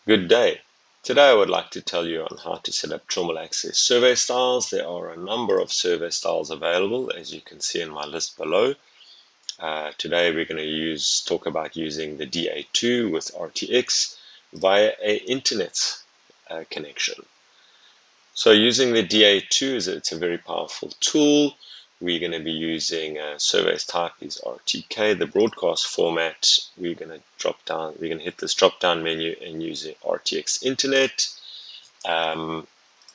Good day. Today I would like to tell you on how to set up Trimble Access Survey Styles. There are a number of survey styles available, as you can see in my list below. Today we're going to talk about using the DA2 with RTX via an internet connection. So using the DA2 it's a very powerful tool. We're going to be using surveys type is RTK, the broadcast format. We're going to hit this drop down menu and use the RTX Internet.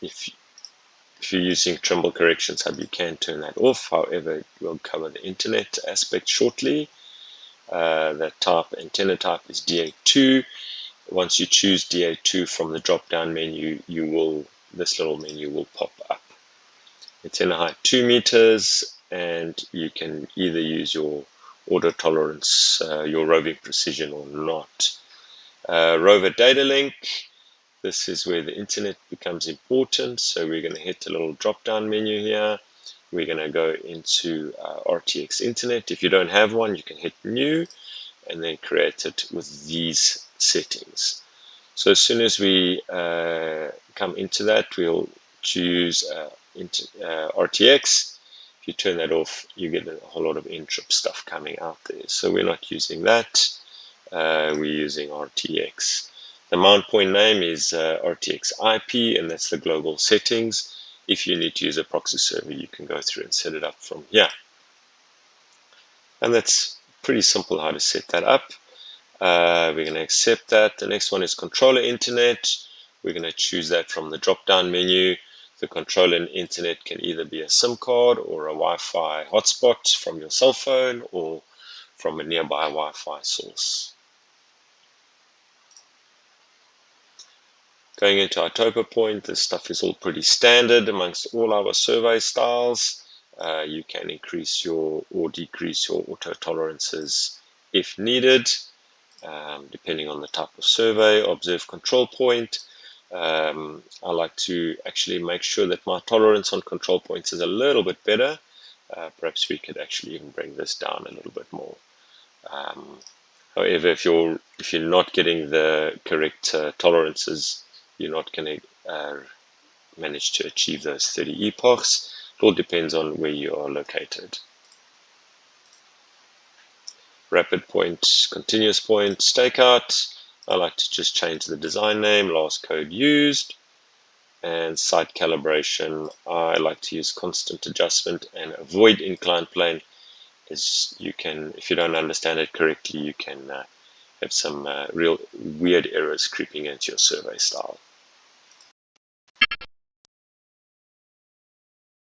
If you're using Trimble Corrections Hub, you can turn that off. However, we'll cover the Internet aspect shortly. The antenna type is DA2. Once you choose DA2 from the drop down menu, this little menu will pop up. Antenna height 2 meters, and you can either use your auto tolerance, your roving precision, or not. Rover data link. This is where the internet becomes important. So we're going to hit the little drop down menu here. We're going to go into RTX Internet. If you don't have one, you can hit new and then create it with these settings. So as soon as we come into that, we'll choose RTX. If you turn that off, you get a whole lot of interrupt stuff coming out there. So we're not using that. We're using RTX. The mount point name is RTX IP, and that's the global settings. If you need to use a proxy server, you can go through and set it up from here. And that's pretty simple how to set that up. We're going to accept that. The next one is controller internet. We're going to choose that from the drop down menu. The controller internet can either be a SIM card or a Wi-Fi hotspot from your cell phone or from a nearby Wi-Fi source. Going into our topo point, this stuff is all pretty standard amongst all our survey styles. You can increase or decrease your auto tolerances if needed. Depending on the type of survey. Observe control point. I like to actually make sure that my tolerance on control points is a little bit better. Perhaps we could actually even bring this down a little bit more. However, if you're not getting the correct tolerances, you're not going to manage to achieve those 30 epochs. It all depends on where you are located. Rapid point, continuous point, stakeout. I like to just change the design name, last code used, and site calibration. I like to use constant adjustment and avoid inclined plane, as you can, if you don't understand it correctly, you can have some real weird errors creeping into your survey style.